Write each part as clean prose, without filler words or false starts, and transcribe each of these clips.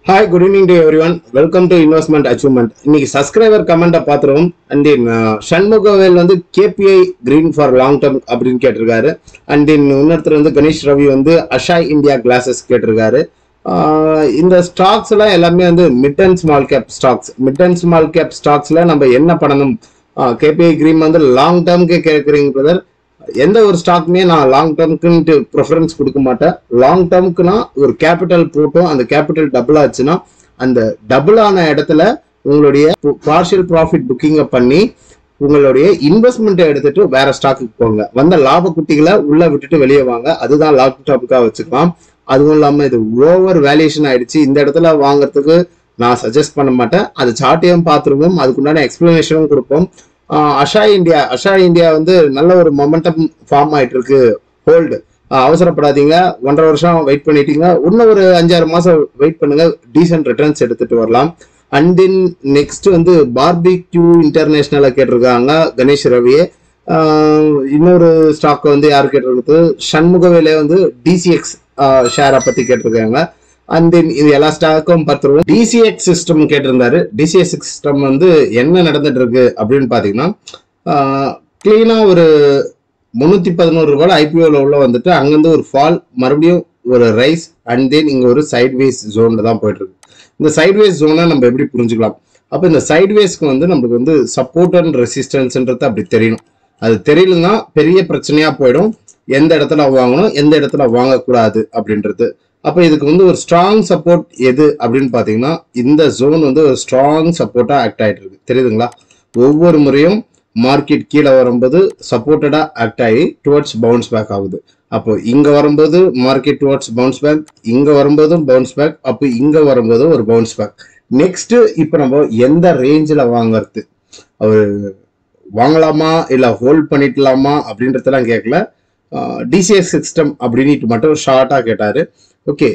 Hi, good evening to everyone. Welcome to Investment Achievement. இன்னைக்கு subscriber comment பாத்துறோம். And then Shanmugavel வந்து KPI green for long term அப்படின்னு கேட்டிருக்காரு. And then இன்னொருத்தர் வந்து கணேஷ் ரவி வந்து அஷாய் இந்தியா கிளாஸஸ் கேட்டிருக்காரு. இந்த ஸ்டாக்ஸ் எல்லாம் எல்லாமே வந்து mid and small cap stocks. Mid and small cap ஸ்டாக்ஸ்ல நம்ம என்ன பண்ணணும்? KPI green வந்து லாங் டேர்ம்க்கு கேட்குறீங்க பிரதர். எந்த ஒரு ஸ்டாக்குமே நான் லாங் டேர்முக்கு ப்ரிஃபரன்ஸ் கொடுக்க மாட்டேன். லாங் டேர்முக்குனா ஒரு கேபிட்டல் போட்டோம், அந்த கேபிட்டல் டபுள் ஆச்சுன்னா அந்த டபுள் ஆன இடத்துல உங்களுடைய பார்ஷியல் ப்ராஃபிட் புக்கிங்கை பண்ணி உங்களுடைய இன்வெஸ்ட்மெண்ட்டை எடுத்துட்டு வேற ஸ்டாக்குக்கு போங்க. வந்த லாப குட்டிகளை உள்ள விட்டுட்டு வெளியே வாங்க. அதுதான் லாங் டேர்முக்காக வச்சுக்கலாம். அதுவும் இல்லாமல் இது ஓவர் வேல்யூஷன் ஆயிடுச்சு. இந்த இடத்துல வாங்குறதுக்கு நான் சஜஸ்ட் பண்ண மாட்டேன். அது சார்ட்டையும் பார்த்துருவோம், அதுக்குண்டான எக்ஸ்பிளனேஷனும் கொடுப்போம். அஷாய் இந்தியா வந்து நல்ல ஒரு மொமெண்டம் ஃபார்ம் ஆயிட்டு இருக்கு. ஹோல்டு, அவசரப்படாதீங்க. 1.5 வருஷம் வெயிட் பண்ணிட்டீங்க, இன்னும் ஒரு 5-6 மாசம் வெயிட் பண்ணுங்க, டீசென்ட் ரிட்டர்ன்ஸ் எடுத்துட்டு வரலாம். அண்ட் தென் நெக்ஸ்ட் வந்து பார்பிக்யூ இன்டர்நேஷனலா கேட்டிருக்காங்க கணேஷ் ரவியே. இன்னொரு ஸ்டாக் வந்து யார் கேட்டிருக்கிறது? ஷண்முகவேலே வந்து டிசிஎக்ஸ் ஷேரை பத்தி கேட்டிருக்காங்க. அண்ட் தென் இது எல்லா ஸ்டாக்கும் பார்த்துருவோம். டிசிஎக்ஸ் சிஸ்டம் கேட்டிருந்தாரு. டிசிஎக்ஸ் சிஸ்டம் வந்து என்ன நடந்துட்டு இருக்கு அப்படின்னு பாத்தீங்கன்னா, கிளீனா ஒரு 311 ரூபாய் ஐபிஓல உள்ள வந்துட்டு அங்கிருந்து ஒரு ஃபால், மறுபடியும் ஒரு ரைஸ், அண்ட் தென் இங்க ஒரு சைட்வேஸ் ஜோன்ல தான் போயிட்டு இருக்கு. இந்த சைட்வேஸ் ஜோனை நம்ம எப்படி புரிஞ்சுக்கலாம்? அப்ப இந்த சைட்வேஸ்க்கு வந்து நமக்கு வந்து சப்போர்ட் அண்ட் ரெசிஸ்டன்ஸ்ன்றது அப்படி தெரியணும். அது தெரியலன்னா பெரிய பிரச்சனையா போயிடும். எந்த இடத்துல வாங்கணும், எந்த இடத்துல வாங்கக்கூடாது அப்படின்றது. அப்ப இதுக்கு வந்து ஒரு ஸ்ட்ராங் சப்போர்ட் எது அப்படின்னு பாத்தீங்கன்னா, இந்த ஜோன் வந்து ஒரு ஸ்ட்ராங் சப்போர்ட்டா ஆக்ட் ஆயிட்டு இருக்கு. தெரியுதுங்களா? ஒவ்வொரு முறையும் மார்க்கெட் கீழே வரும்போது சப்போர்ட்டடா ஆக்ட் ஆகி டுவர்ட்ஸ் பவுன்ஸ் பேக் ஆகுது. அப்போ இங்க வரும்போது மார்க்கெட் டுவர்ட்ஸ் பவுன்ஸ் பேக், இங்க வரும்போதும் பவுன்ஸ் பேக், அப்போ இங்க வரும்போது ஒரு பவுன்ஸ் பேக். நெக்ஸ்ட் இப்ப நம்ம எந்த ரேஞ்சில் வாங்கறது, அவர் வாங்கலாமா இல்ல ஹோல்ட் பண்ணிக்கலாமா அப்படின்றதெல்லாம் கேட்கல. டிசிஎஸ் சிஸ்டம் அப்படின்னு மட்டும் ஷார்ட்டா கேட்டாரு. ஓகே,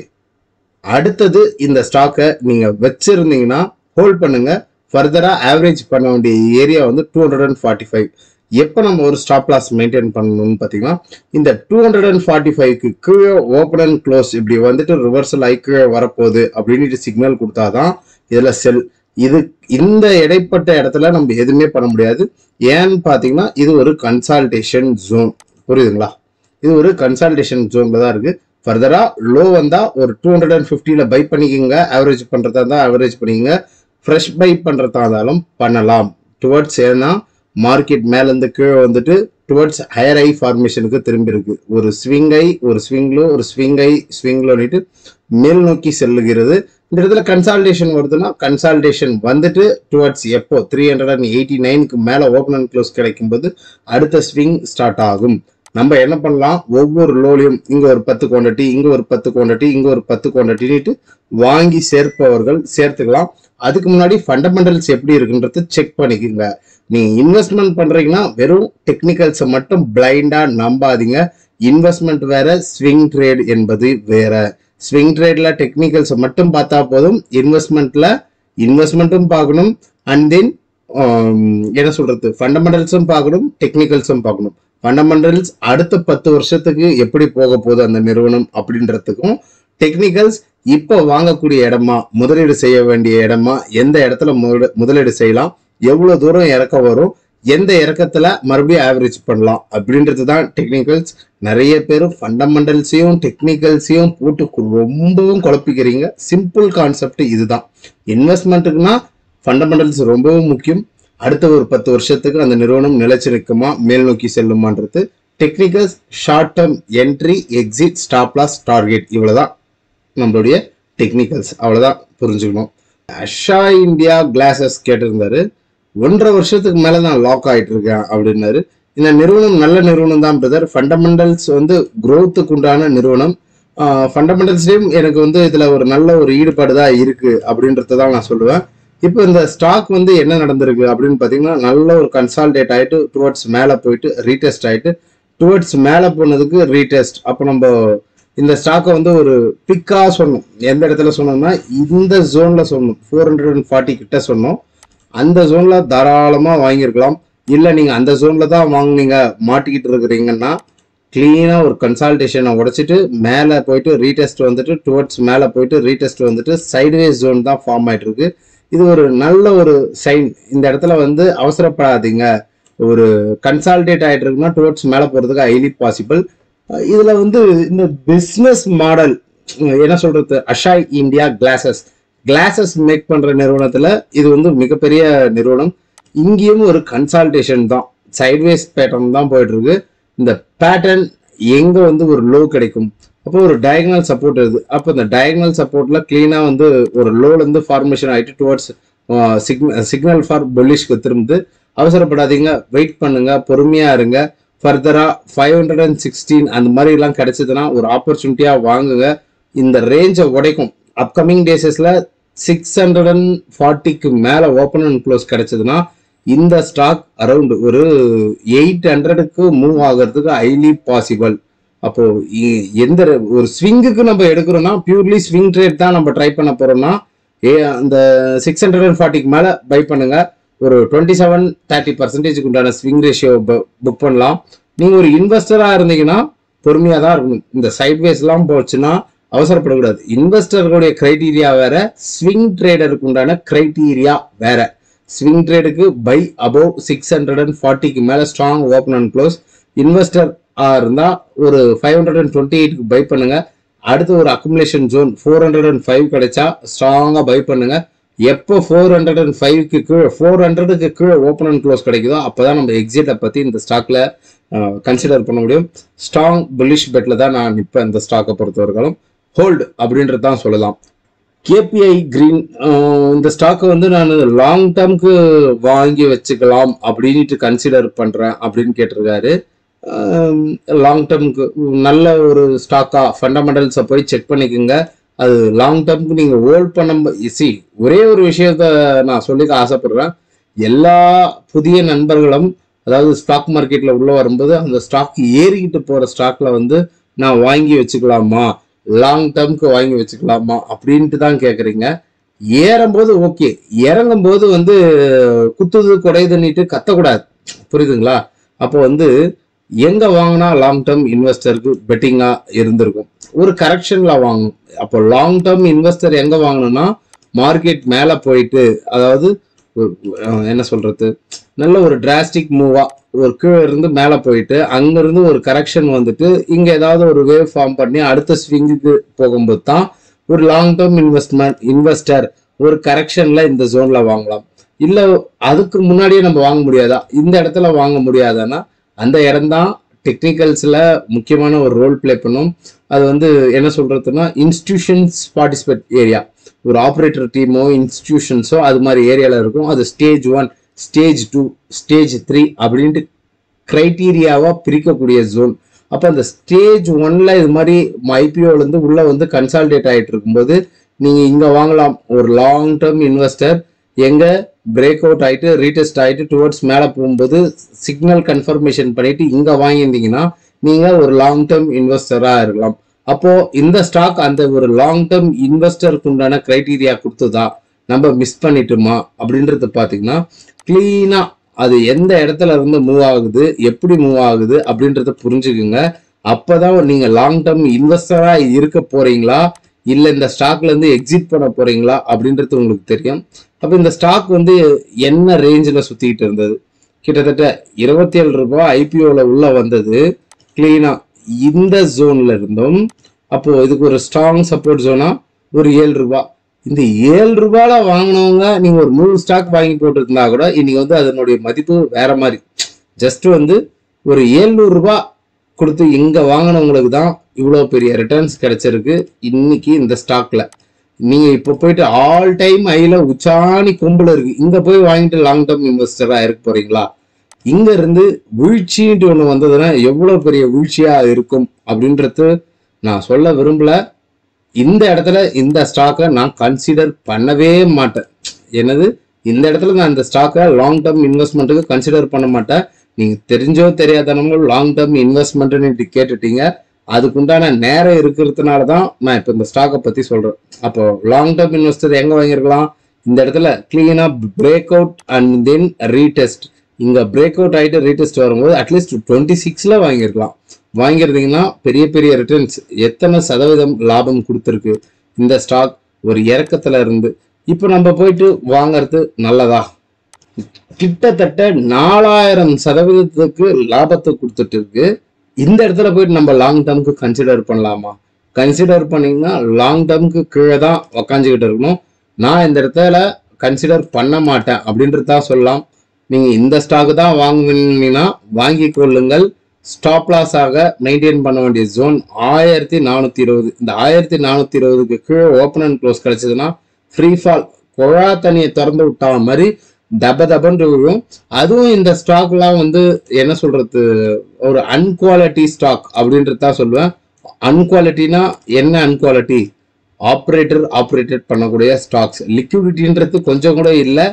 அடுத்தது இந்த ஸ்டாக்கை நீங்க வச்சிருந்தீங்கன்னா ஹோல்ட் பண்ணுங்க. ஃபர்தரா ஆவரேஜ் பண்ண வேண்டிய ஏரியா வந்து 245. எப்போ நம்ம ஒரு ஸ்டாப் லாஸ் மெயின்டைன் பண்ணணும்னு பார்த்தீங்கன்னா, இந்த 245க்கு கீழே ஓப்பன் அண்ட் க்ளோஸ் இப்படி வந்துட்டு ரிவர்சல் ஆகி கீழே வரப்போகுது அப்படின்னு சிக்னல் கொடுத்தாதான் இதுல செல். இந்த இடைப்பட்ட இடத்துல நம்ம எதுவுமே பண்ண முடியாது. ஏன்னு பார்த்தீங்கன்னா, இது ஒரு கன்சால்டேஷன் ஜோன். புரியுதுங்களா? இது ஒரு கன்சால்டேஷன் ஜோன்ல தான் இருக்கு. ஃபர்தரா லோ வந்தா ஒரு 250ல பை பண்ணிக்கோங்க. ஆவரேஜ் பண்றதா இருந்தா ஆவரேஜ் பண்ணிக்கோங்க. ஃப்ரெஷ் பை பண்றதா இருந்தாலும் பண்ணலாம். டுவர்ட்ஸ் ஏன்னா மார்க்கெட் மேல இருந்து கீழே வந்துட்டு டுவர்ட்ஸ் ஹையர் ஐ ஃபார்மேஷனுக்கு திரும்பி இருக்கு. ஒரு ஸ்விங் ஐ, ஒரு ஸ்விங்லோ, ஒரு ஸ்விங் ஐ, ஸ்விங்லோன்னுட்டு மேல் நோக்கி செல்லுகிறது. இந்த இடத்துல கன்சால்டேஷன் வருதுன்னா, கன்சால்டேஷன் வந்துட்டு டுவர்ட்ஸ் எப்போ 389க்கு மேல ஓப்பன் அண்ட் க்ளோஸ் கிடைக்கும் போது அடுத்த ஸ்விங் ஸ்டார்ட் ஆகும். நம்ம என்ன பண்ணலாம்? ஒவ்வொரு லோலையும் இங்க ஒரு 10 குவான்டிட்டி, இங்க ஒரு 10 குவான்டிட்டி, இங்க ஒரு 10 குவான்டிட்டின்னு வாங்கி சேர்ப்பவர்கள் சேர்த்துக்கலாம். அதுக்கு முன்னாடி ஃபண்டமெண்டல்ஸ் எப்படி இருக்குன்றது செக் பண்ணிக்கோங்க. நீங்க இன்வெஸ்ட்மெண்ட் பண்றீங்கன்னா வெறும் டெக்னிக்கல்ஸை மட்டும் பிளைண்டா நம்பாதீங்க. இன்வெஸ்ட்மெண்ட் வேற, ஸ்விங் ட்ரேட் என்பது வேற. ஸ்விங் ட்ரேட்ல டெக்னிக்கல்ஸை மட்டும் பார்த்தா போதும். இன்வெஸ்ட்மெண்ட்ல இன்வெஸ்ட்மெண்ட்டும் பார்க்கணும், அண்ட் தென் என்ன சொல்றது, ஃபண்டமெண்டல்ஸும் பார்க்கணும், டெக்னிக்கல்ஸும் பார்க்கணும். ஃபண்டமெண்டல்ஸ் அடுத்த 10 வருஷத்துக்கு எப்படி போக போகுது அந்த நிறுவனம் அப்படின்றதுக்கும், டெக்னிக்கல்ஸ் இப்போ வாங்கக்கூடிய இடமா, முதலீடு செய்ய வேண்டிய இடமா, எந்த இடத்துல முதலீடு செய்யலாம், எவ்வளவு தூரம் இறக்கம் வரும், எந்த இறக்கத்துல மறுபடியும் ஆவரேஜ் பண்ணலாம் அப்படின்றது தான் டெக்னிக்கல்ஸ். நிறைய பேர் ஃபண்டமெண்டல்ஸையும் டெக்னிக்கல்ஸையும் போட்டு ரொம்பவும் குழப்பிக்கிறீங்க. சிம்பிள் கான்செப்ட் இதுதான். இன்வெஸ்ட்மெண்ட்டுக்குன்னா ஃபண்டமெண்டல்ஸ் ரொம்பவும் முக்கியம். அடுத்த ஒரு 10 வருஷத்துக்கு அந்த நிறுவனம் நிலைச்சு நிற்குமா, மேல் நோக்கி செல்லுமான்றது. Technicals short term entry, exit, stop loss, target, இவ்வளவுதான் நம்மளுடைய டெக்னிக்கல்ஸ். அவ்வளவுதான் புரிஞ்சுக்கணும். அஷாய் இந்தியா கிளாஸஸ் கேட்டிருந்தாரு. 1.5 வருஷத்துக்கு மேல நான் லாக் ஆயிட்டு இருக்கேன் அப்படின்னாரு. இந்த நிறுவனம் நல்ல நிறுவனம் தான் பிரதர். ஃபண்டமெண்டல்ஸ் வந்து குரோத்துக்கு உண்டான நிறுவனம். ஃபண்டமெண்டல்ஸ்லயும் எனக்கு வந்து இதுல ஒரு நல்ல ஒரு ஈடுபாடு தான் இருக்கு அப்படின்றதான் நான் சொல்லுவேன். இப்போ இந்த ஸ்டாக் வந்து என்ன நடந்திருக்கு அப்படின்னு பாத்தீங்கன்னா, நல்ல ஒரு கன்சால்டேட் ஆயிட்டு டுவர்ட்ஸ் மேல போயிட்டு ரீடெஸ்ட் ஆயிட்டு டுவர்ட்ஸ் மேல போனதுக்கு ரீடெஸ்ட். அப்போ நம்ம இந்த ஸ்டாக்கை வந்து ஒரு பிக்கா சொன்னோம். எந்த இடத்துல சொன்னோம்னா, இந்த ஜோன்ல சொன்னோம். 440 கிட்ட சொன்னோம். அந்த ஜோன்ல தாராளமா வாங்கியிருக்கலாம். இல்ல நீங்க அந்த ஜோன்ல தான் வாங்குனீங்க, மாட்டிக்கிட்டு இருக்கிறீங்கன்னா கிளீனா ஒரு கன்சால்டேஷனை உடைச்சிட்டு மேலே போயிட்டு ரீடெஸ்ட் வந்துட்டு டுவர்ட்ஸ் மேலே போயிட்டு ரீடெஸ்ட் வந்துட்டு சைட்வேஸ் ஜோன் தான் ஃபார்ம் ஆயிட்டு இருக்கு. இது ஒரு நல்ல ஒரு சைன். இந்த இடத்துல வந்து அவசரப்படாதீங்க. ஒரு கன்சால்டேட் ஆயிட்டு இருக்குன்னா டுவர்ட்ஸ் மேலே போறதுக்கு ஹைலி பாசிபிள். இதுல வந்து இந்த பிசினஸ் மாடல் என்ன சொல்றது, அஷாய் இந்தியா கிளாஸஸ் மேக் பண்ற நிறுவனத்துல இது வந்து மிகப்பெரிய நிறுவனம். இங்கேயும் ஒரு கன்சால்டேஷன் தான், சைட்வேஸ் பேட்டர்ன் தான் போயிட்டு இருக்கு. இந்த பேட்டர்ன் எங்க வந்து ஒரு லோ கிடைக்கும், அப்போ ஒரு டயகனல் சப்போர்ட் வருது. அப்போ இந்த டயகனல் சப்போர்ட்ல கிளீனா வந்து ஒரு லோல இருந்து ஃபார்மேஷன் ஆயிட்டு டுவர்ட்ஸ் சிக்னல் ஃபார் புல்லிஷ்க்கு திரும்புது. அவசரப்படாதீங்க, வெயிட் பண்ணுங்க, பொறுமையா இருங்க. ஃபர்தரா 516 அந்த மாதிரி எல்லாம் கிடைச்சதுன்னா ஒரு ஆப்பர்ச்சுனிட்டியா வாங்குங்க. இந்த ரேஞ்சை உடைக்கும். அப்கமிங் டேஸஸ்ல 640க்கு மேல ஓப்பன் அண்ட் க்ளோஸ் கிடைச்சதுன்னா இந்த ஸ்டாக் அரௌண்ட் ஒரு 800க்கு மூவ் ஆகிறதுக்கு ஹைலி பாசிபிள். அப்போ எந்த ஒரு ஸ்விங்குக்கு நம்ம எடுக்கிறோம்னா பியூர்லி ஸ்விங் ட்ரேட் தான் நம்ம ட்ரை பண்ண போறோம்னா அந்த 640க்கு மேல பை பண்ணுங்க. ஒரு 27-30% உண்டான ஸ்விங் ரேஷியோ புக் பண்ணலாம். நீங்க ஒரு இன்வெஸ்டரா இருந்தீங்கன்னா பொறுமையா தான் இருக்கணும். இந்த சைட்வேஸ் எல்லாம் போச்சுன்னா அவசரப்படக்கூடாது. இன்வெஸ்டர்களுடைய கிரைட்டீரியா வேற, ஸ்விங் ட்ரேடருக்கு உண்டான கிரைட்டீரியா வேற. ஸ்விங் ட்ரேடுக்கு பை அபவ் 640க்கு மேல strong open and close. Investor இருந்தா ஒரு 528க்கு பை பண்ணுங்க. அடுத்து ஒரு அக்குமுலேஷன் ஜோன் 405 கிடைச்சா ஸ்ட்ராங்கா பை பண்ணுங்க. எப்போ 405க்கு கீழே 400க்கு கீழே ஓப்பன் அண்ட் க்ளோஸ் கிடைக்குதோ அப்பதான் நம்ம எக்ஸிட்டை பத்தி இந்த ஸ்டாக்ல கன்சிடர் பண்ண முடியும். ஸ்ட்ராங் புல்லிஷ் பெட்ல தான் நான் நிற்பேன். இந்த ஸ்டாக்கை பொறுத்தவரைக்கும் ஹோல்டு அப்படின்றது தான் சொல்லலாம். கேபிஐ கிரீன் இந்த ஸ்டாக்கை வந்து நான் லாங் டேர்ம்க்கு வாங்கி வச்சுக்கலாம் அப்படின்ட்டு கன்சிடர் பண்றேன் அப்படின்னு கேட்டிருக்காரு. லாங் டேர்முக்கு நல்ல ஒரு ஸ்டாக்கா ஃபண்டமெண்டல்ஸை போய் செக் பண்ணிக்கோங்க. அது லாங் டேர்முக்கு நீங்க ஹோல்ட் பண்ண ஒரே ஒரு விஷயத்த நான் சொல்லிக்க ஆசைப்படுறேன். எல்லா புதிய நண்பர்களும் அதாவது ஸ்டாக் மார்க்கெட்ல உள்ள வரும்போது அந்த ஸ்டாக் ஏறிக்கிட்டு போற ஸ்டாக்ல வந்து நான் வாங்கி வச்சுக்கலாமா, லாங் டேர்முக்கு வாங்கி வச்சுக்கலாமா அப்படின்ட்டு தான் கேட்குறீங்க. ஏறும்போது ஓகே, இறங்கும் போது வந்து குத்துது குடையுதுன்னுட்டு கத்தக்கூடாது, புரியுதுங்களா? அப்போ வந்து எங்க வாங்கினா லாங் டேர்ம் இன்வெஸ்டருக்கு பெட்டிங்கா இருந்திருக்கும், ஒரு கரெக்ஷன்ல வாங்கணும். அப்போ லாங் டேர்ம் இன்வெஸ்டர் எங்க வாங்கணும்னா மார்க்கெட் மேல போயிட்டு, அதாவது என்ன சொல்றது, நல்ல ஒரு டிராஸ்டிக் மூவா ஒரு கீழே இருந்து மேல போயிட்டு அங்க இருந்து ஒரு கரெக்ஷன் வந்துட்டு இங்க ஏதாவது ஒரு வேவ் ஃபார்ம் பண்ணி அடுத்த ஸ்விங்குக்கு போகும்போது தான் ஒரு லாங் டேர்ம் இன்வெஸ்டர் ஒரு கரெக்ஷன்ல இந்த ஜோன்ல வாங்கலாம். இல்ல அதுக்கு முன்னாடியே நம்ம வாங்க முடியாதா, இந்த இடத்துல வாங்க முடியாதான்னா அந்த இடம் தான் டெக்னிக்கல்ஸ்ல முக்கியமான ஒரு ரோல் பிளே பண்ணும். அது வந்து என்ன சொல்றதுன்னா இன்ஸ்டிடியூஷன்ஸ் பார்ட்டிசிபேட் ஏரியா, ஒரு ஆப்ரேட்டர் டீமோ இன்ஸ்டிடியூஷன்ஸோ அது மாதிரி ஏரியால இருக்கும். அது ஸ்டேஜ் 1, ஸ்டேஜ் 2, ஸ்டேஜ் 3 அப்படின்ட்டு கிரைட்டீரியாவா பிரிக்கக்கூடிய ஜோன். அப்போ அந்த ஸ்டேஜ் 1ல இது மாதிரி ஐபிஓல இருந்து உள்ள வந்து கன்சால்டேட் ஆகிட்டு இருக்கும்போது நீங்க இங்க வாங்கலாம். ஒரு லாங் டேர்ம் இன்வெஸ்டர் எங்க பிரேக் அவுட் ஆயிட்டு ரீடெஸ்ட் ஆயிட்டு டுவர்ட்ஸ் மேல போகும்போது சிக்னல் கன்ஃபர்மேஷன் பண்ணிட்டு இங்க வாங்கியிருந்தீங்கன்னா நீங்க ஒரு லாங் டேர்ம் இன்வெஸ்டரா இருக்கலாம். அப்போ இந்த ஸ்டாக் அந்த ஒரு லாங் டேர்ம் இன்வெஸ்டருக்கு உண்டான கிரைட்டீரியா கொடுத்ததா, நம்ம மிஸ் பண்ணிட்டோமா அப்படின்றது பாத்தீங்கன்னா கிளீனா அது எந்த இடத்துல இருந்து மூவ் ஆகுது, எப்படி மூவ் ஆகுது அப்படின்றத புரிஞ்சுக்குங்க. அப்பதான் நீங்க லாங் டேர்ம் இன்வெஸ்டரா இருக்க போறீங்களா இல்ல இந்த ஸ்டாக்ல இருந்து எக்ஸிட் பண்ண போறீங்களா அப்படின்றது உங்களுக்கு தெரியும். அப்ப இந்த ஸ்டாக் வந்து என்ன ரேஞ்சில் சுத்திட்டு இருந்தது, கிட்டத்தட்ட 27 ரூபாய் ஐபிஓல உள்ள வந்தது கிளீனா இந்த ஜோன்ல இருந்தும். அப்போ இதுக்கு ஒரு ஸ்ட்ராங் சப்போர்ட் ஜோனா ஒரு 7 ரூபாய். இந்த 7 ரூபாயில வாங்கினவங்க நீங்க ஒரு 100 ஸ்டாக் வாங்கி போட்டு இருந்தா கூட இன்னைக்கு வந்து அதனுடைய மதிப்பு வேற மாதிரி. ஜஸ்ட் வந்து ஒரு 700 ரூபாய் கொடுத்து இங்க வாங்கினவங்களுக்கு தான் இவ்வளவு பெரிய ரிட்டர்ன்ஸ் கிடைச்சிருக்கு இன்னைக்கு இந்த ஸ்டாக்ல. நீங்க இப்ப போயிட்டு ஆல் டைம் ஹைல உச்சாணி கும்பல இருக்கு, இங்க போய் வாங்கிட்டு லாங் டேர்ம் இன்வெஸ்டரா இருக்க போறீங்களா? இங்க இருந்து வீழ்ச்சின்ட்டு ஒண்ணு வந்ததுன்னா எவ்வளவு பெரிய வீழ்ச்சியா இருக்கும் அப்படின்றது நான் சொல்ல விரும்பல. இந்த இடத்துல இந்த ஸ்டாக்கை நான் கன்சிடர் பண்ணவே மாட்டேன். என்னது, இந்த இடத்துல நான் இந்த ஸ்டாக்கை லாங் டேர்ம் இன்வெஸ்ட்மெண்ட்டுக்கு கன்சிடர் பண்ண மாட்டேன். நீங்க தெரிஞ்சோ தெரியாதனமோ லாங் டேர்ம் இன்வெஸ்ட்மெண்ட்னு கேட்டுட்டீங்க, அதுக்குண்டான நேரம் இருக்கிறதுனால தான் நான் இப்போ இந்த ஸ்டாக்கை பத்தி சொல்றேன். அப்போ லாங் டேர்ம் இன்வெஸ்டர் எங்க வாங்கியிருக்கலாம், இந்த இடத்துல கிளீனா break out and then retest. இங்க பிரேக் அவுட் ஆயிட்டு ரீடெஸ்ட் வரும்போது அட்லீஸ்ட் 26ல வாங்கியிருக்கலாம். வாங்கிருந்தீங்கன்னா பெரிய பெரிய ரிட்டர்ன்ஸ் எத்தனை சதவீதம் லாபம் கொடுத்துருக்கு இந்த ஸ்டாக் ஒரு இறக்கத்துல இருந்து. இப்போ நம்ம போயிட்டு வாங்கறது நல்லதா? கிட்டத்தட்ட 4000% லாபத்தை கொடுத்துட்டு இருக்கு. இந்த இடத்துல போயிட்டு நம்ம லாங் டேர்முக்கு கன்சிடர் பண்ணலாமா? கன்சிடர் பண்ணீங்கன்னா லாங் டேர்முக்கு கீழே தான் உக்காந்துக்கிட்டு இருக்கணும். நான் இந்த இடத்துல கன்சிடர் பண்ண மாட்டேன் அப்படின்றதான் சொல்லலாம். நீங்க இந்த ஸ்டாக் தான் வாங்குனீங்கன்னா வாங்கி கொள்ளுங்கள். ஸ்டாப் லாஸ் ஆக மெயின்டைன் பண்ண வேண்டிய ஜோன் 1420. இந்த 1420க்கு கீழே ஓப்பன் அண்ட் க்ளோஸ் கிடைச்சதுன்னா ஃப்ரீ ஃபால், குழா தண்ணியை திறந்து விட்டா மாதிரி தப தபன்னு இருக்கும். அதுவும் இந்த ஸ்டாக்லாம் வந்து என்ன சொல்றது, ஒரு அன்குவாலிட்டி ஸ்டாக் அப்படின்றதான் சொல்லுவேன். அன்குவாலிட்டினா என்ன? அன்குவாலிட்டி ஆப்ரேட்டட் பண்ணக்கூடிய ஸ்டாக்ஸ். லிக்விடிட்டின்றது கொஞ்சம் கூட இல்லை.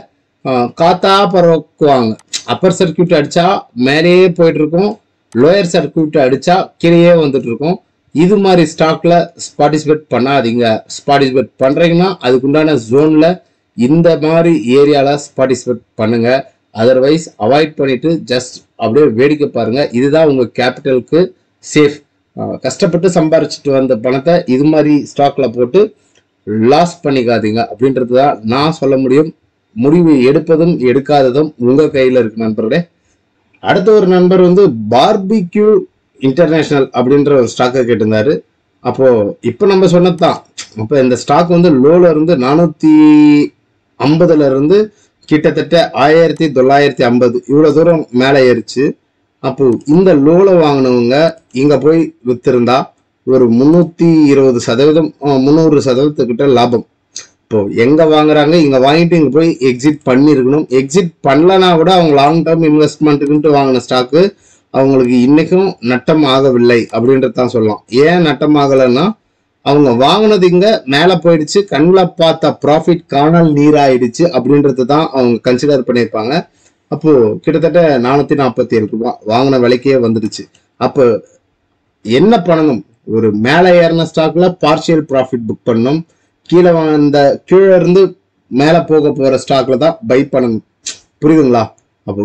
காத்தா பறக்குவாங்க. அப்பர் சர்க்கியூட் அடிச்சா மேலேயே போயிட்டு இருக்கும், லோயர் சர்க்கியூட் அடிச்சா கீழே வந்துட்டு இருக்கும். இது மாதிரி ஸ்டாக்ல பார்ட்டிசிபேட் பண்ணாதீங்க. பார்ட்டிசிபேட் பண்றீங்கன்னா அதுக்குண்டான ஜோன்ல இந்த மாதிரி ஏரியால பார்ட்டிசிபேட் பண்ணுங்க. அதர்வைஸ் அவாய்ட் பண்ணிட்டு ஜஸ்ட் அப்படியே வேடிக்கை பாருங்க. இதுதான் உங்க கேபிட்டலுக்கு சேஃப். கஷ்டப்பட்டு சம்பாரிச்சுட்டு வந்த பணத்தை இது மாதிரி ஸ்டாக்ல போட்டு லாஸ் பண்ணிக்காதீங்க அப்படின்றது தான் நான் சொல்ல முடியும். முடிவு எடுப்பதும் எடுக்காததும் உங்க கையில இருக்கு நண்பர்களே. அடுத்த ஒரு நண்பர் வந்து பார்பிக்யூ இன்டர்நேஷனல் அப்படின்ற ஒரு ஸ்டாக்கை கேட்டிருந்தாரு. அப்போ இப்போ நம்ம சொன்னதுதான். அப்போ இந்த ஸ்டாக் வந்து லோல இருந்து 450ல இருந்து கிட்டத்தட்ட 1950 இவ்வளவு தூரம் மேலே ஏறிச்சு. அப்போ இந்த லோல வாங்கினவங்க இங்க போய் வித்திருந்தா ஒரு 320%, 300% லாபம். இப்போ எங்க வாங்குறாங்க, இங்க வாங்கிட்டு இங்க போய் எக்ஸிட் பண்ணிருக்கணும். எக்ஸிட் பண்ணலனா கூட அவங்க லாங் டேர்ம் இன்வெஸ்ட்மெண்ட்டுக்குன்ட்டு வாங்கின ஸ்டாக்கு அவங்களுக்கு இன்னைக்கும் நட்டம் ஆகவில்லை அப்படின்றதான் சொல்லலாம். ஏன் நட்டம் ஆகலைன்னா அவங்க வாங்கினது இங்க மேல போயிடுச்சு, கண்ணில் பார்த்த ப்ராஃபிட் காணல் நீராயிடுச்சு அப்படின்றது தான் அவங்க கன்சிடர் பண்ணியிருப்பாங்க. அப்போ கிட்டத்தட்ட 447 ரூபாய் வாங்கின விலைக்கே வந்துடுச்சு. அப்போ என்ன பண்ணணும்? ஒரு மேலே ஏறின ஸ்டாக்ல பார்ஷியல் ப்ராஃபிட் புக் பண்ணணும். கீழே இருந்து மேல போக போற ஸ்டாக்ல தான் பை பண்ணணும். புரியுதுங்களா? அப்போ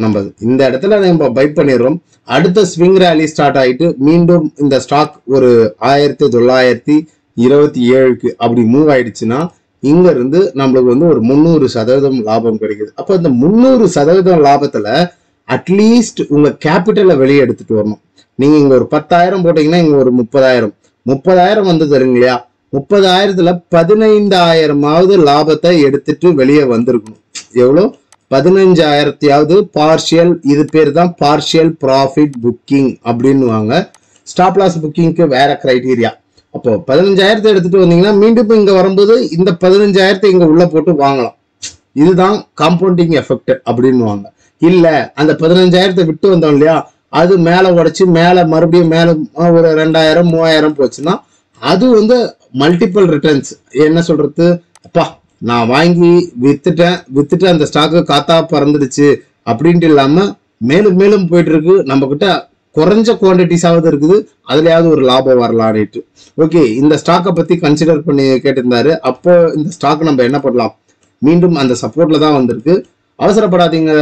நம்ம இந்த இடத்துல நம்ம பை பண்ணிடுறோம். அடுத்த ஸ்விங் ரேலி ஸ்டார்ட் ஆயிட்டு மீண்டும் இந்த ஸ்டாக் ஒரு 1927க்கு அப்படி மூவ் ஆயிடுச்சுன்னா இங்க இருந்து நம்மளுக்கு வந்து ஒரு 300% லாபம் கிடைக்குது. அப்ப இந்த 300% லாபத்துல அட்லீஸ்ட் உங்க கேபிட்டலை வெளியே எடுத்துட்டு வரணும். நீங்க இங்க ஒரு 10,000 போட்டீங்கன்னா இங்க ஒரு 30,000 வந்து தருங்க இல்லையா? 30,000த்துல 15,000ஆவது லாபத்தை எடுத்துட்டு வெளியே வந்திருக்கணும். எவ்வளோ? 15,000 பார்ஷியல். இது பேர் தான் பார்ஷியல் ப்ராஃபிட் புக்கிங் அப்படின்னுவாங்க. ஸ்டாப் லாஸ் புக்கிங்க்கு வேற கிரைட்டீரியா. அப்போ 15,000 எடுத்துட்டு வந்தீங்கன்னா மீண்டும் இங்க வரும்போது இந்த 15,000 இங்க உள்ள போட்டு வாங்கலாம். இதுதான் காம்பவுண்டிங் எஃபெக்ட் அப்படின்னுவாங்க. இல்ல அந்த 15,000 விட்டு வந்தோம் இல்லையா, அது மேல உடைச்சு மேல மறுபடியும் மேல ஒரு 2,000 3,000 போச்சுன்னா அது வந்து மல்டிபிள் ரிட்டர்ன்ஸ். என்ன சொல்றது, அப்பா நான் வாங்கி வித்துட்டு அந்த ஸ்டாக்கு காத்தா பறந்துடுச்சு அப்படின்ட்டு இல்லாம மேலும் மேலும் போயிட்டு இருக்கு. நம்ம கிட்ட குறைஞ்ச குவான்டிட்டிஸாவது இருக்குது, அதுலயாவது ஒரு லாபம் வரலான்ட்டு. ஓகே, இந்த ஸ்டாக்கை பத்தி கன்சிடர் பண்ணி கேட்டிருந்தாரு. அப்போ இந்த ஸ்டாக் நம்ம என்ன பண்ணலாம்? மீண்டும் அந்த சப்போர்ட்ல தான் வந்திருக்கு. அவசரப்படாதீங்க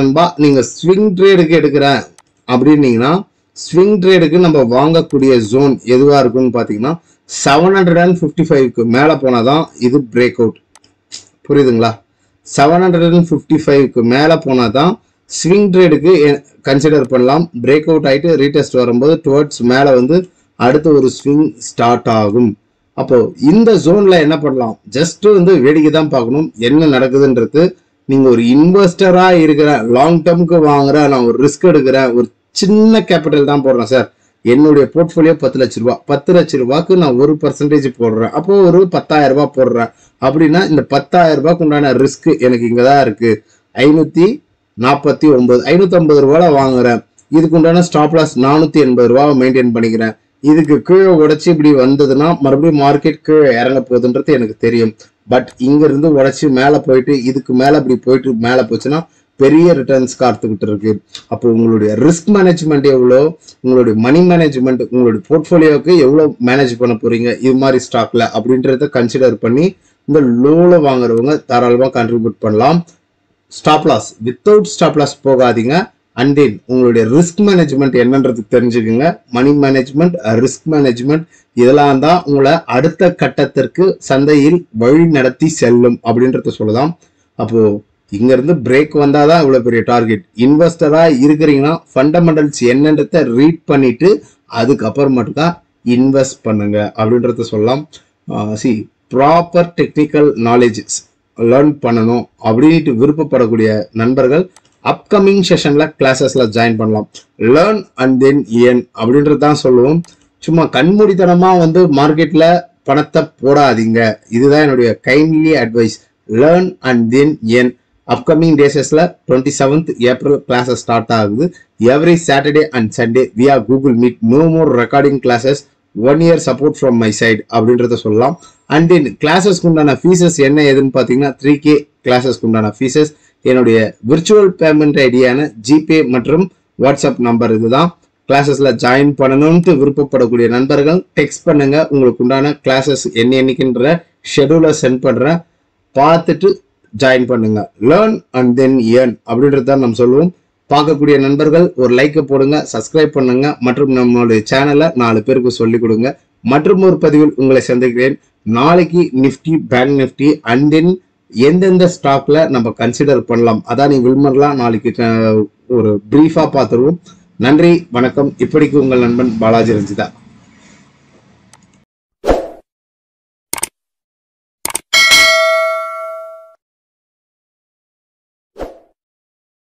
நண்பா. நீங்க ஸ்விங் ட்ரேடுக்கு எடுக்கிறேன் அப்படின்னீங்கன்னா ஸ்விங் ட்ரேடுக்கு நம்ம வாங்கக்கூடிய ஜோன் எதுவா இருக்குன்னு பாத்தீங்கன்னா 755க்கு மேல போனாதான் இது பிரேக் அவுட். புரியுதுங்களா? 755க்கு மேல போனாதான் ஸ்விங் ட்ரேடுக்கு கன்சிடர் பண்ணலாம். பிரேக் அவுட் ஆயிட்டு ரீடெஸ்ட் வரும்போது டுவர்ட்ஸ் மேல வந்து அடுத்த ஒரு ஸ்விங் ஸ்டார்ட் ஆகும். அப்போ இந்த ஜோன்ல என்ன பண்ணலாம்? ஜஸ்ட் வந்து வேடிக்கை தான் பார்க்கணும் என்ன நடக்குதுன்றது. நீங்க ஒரு இன்வெஸ்டரா இருக்கிற, லாங் டேர்முக்கு வாங்குற, நான் ஒரு ரிஸ்க் எடுக்கிறேன், ஒரு சின்ன கேபிட்டல் தான் போடுறேன் சார், என்னுடைய போர்ட்ஃபோலியோ 10 லட்ச ரூபாய், 10 லட்ச ரூபாய்க்கு நான் 1% போடுறேன், அப்போ ஒரு 10,000 ரூபாய் போடுறேன் அப்படின்னா இந்த 10,000 ரூபாய்க்கு உண்டான ரிஸ்க் எனக்கு இங்கதான் இருக்கு. 549, 550 ரூபாய் வாங்குறேன். இதுக்கு உண்டான ஸ்டாப் லாஸ் 480 ரூபாய் மெயின்டைன் பண்ணிக்கிறேன். இதுக்கு கீழே உடைச்சு இப்படி வந்ததுன்னா மறுபடியும் மார்க்கெட் கீழே இறங்க போகுதுன்றது எனக்கு தெரியும். பட் இங்க இருந்து உடைச்சு மேல போயிட்டு இதுக்கு மேல இப்படி போயிட்டு மேல போச்சுன்னா பெரிய ரிட்டர்ன்ஸ் காத்துக்கிட்டு இருக்கு. அப்போ உங்களுடைய ரிஸ்க் மேனேஜ்மெண்ட் எவ்வளோ, உங்களுடைய மணி மேனேஜ்மெண்ட், உங்களுடைய போர்ட்ஃபோலியோவுக்கு எவ்வளோ மேனேஜ் பண்ண போறீங்க இது மாதிரி ஸ்டாக்ல அப்படின்றத கன்சிடர் பண்ணி இந்த லோல வாங்குறவங்க தாராளமாக கான்ட்ரிபியூட் பண்ணலாம். Stop loss without stop loss போகாதீங்க. அண்ட் தென் உங்களுடைய ரிஸ்க் மேனேஜ்மெண்ட் என்னன்றது தெரிஞ்சுக்குங்க. மணி மேனேஜ்மெண்ட், ரிஸ்க் மேனேஜ்மெண்ட் இதெல்லாம் தான் உங்களை அடுத்த கட்டத்திற்கு சந்தையில் வழி நடத்தி செல்லும் அப்படின்றத சொல்லலாம். அப்போ இங்க இருந்து பிரேக் வந்தாதான் இவ்வளவு பெரிய டார்கெட். இன்வெஸ்டரா இருக்கிறீங்கன்னா ஃபண்டமெண்டல்ஸ் என்னன்றத ரீட் பண்ணிட்டு அதுக்கப்புறம் மட்டும் தான் இன்வெஸ்ட் பண்ணுங்க அப்படின்றத சொல்லலாம். ப்ராப்பர் டெக்னிக்கல் நாலேஜஸ் லேர்ன் பண்ணணும் அப்படின்ட்டு விருப்பப்படக்கூடிய நண்பர்கள் அப்கமிங் செஷன்ல கிளாஸஸ்ல ஜாயின் பண்ணலாம். லேர்ன் அண்ட் தென் ஏர்ன் அப்படின்றது தான் சொல்லுவோம். சும்மா கண்மூடித்தனமா மார்க்கெட்ல பணத்தை போடாதீங்க. இதுதான் என்னுடைய kindly advice. Learn and then earn. Upcoming டேஸஸ்ல 27th April கிளாஸஸ் ஸ்டார்ட் ஆகுது. Every Saturday and Sunday via Google Meet. No more recording classes. 1 year support from my side அப்படின்றத சொல்லலாம். அண்ட் தென் கிளாஸஸ்க்கு உண்டான ஃபீஸஸ் என்ன ஏதுன்னு பார்த்தீங்கன்னா 3K கிளாஸஸ்க்கு உண்டான fees. என்னுடைய விர்ச்சுவல் பேமெண்ட் ஐடியான ஜிபே மற்றும் வாட்ஸ்அப் நம்பர் இதுதான். கிளாஸஸ்ல ஜாயின் பண்ணணும்னு விருப்பப்படக்கூடிய நண்பர்கள் டெக்ஸ்ட் பண்ணுங்க. உங்களுக்கு உண்டான கிளாஸஸ் என்னைக்குன்ற ஷெடியூலை சென்ட் பண்றேன், பார்த்துட்டு ஜாயின் பண்ணுங்க. லேர்ன் அண்ட் தென் ஏர்ன் அப்படின்றது தான் நம்ம சொல்லுவோம். பார்க்கக்கூடிய நண்பர்கள் ஒரு லைக்கை போடுங்க, சப்ஸ்கிரைப் பண்ணுங்க மற்றும் நம்மளுடைய சேனலை 4 பேருக்கு சொல்லிக் கொடுங்க. மற்றும் ஒரு பதிவில் உங்களை சந்திக்கிறேன். நாளைக்கு Nifty, bank Nifty and then எந்தெந்த ஸ்டாக்ல நம்ம கன்சிடர் பண்ணலாம், அதான் நீ வில்மர்லாம் நாளைக்கு ஒரு பிரீஃபா பார்த்துருவோம். நன்றி, வணக்கம். இப்படிக்கு உங்கள் நண்பன் பாலாஜி ரஞ்சிதா.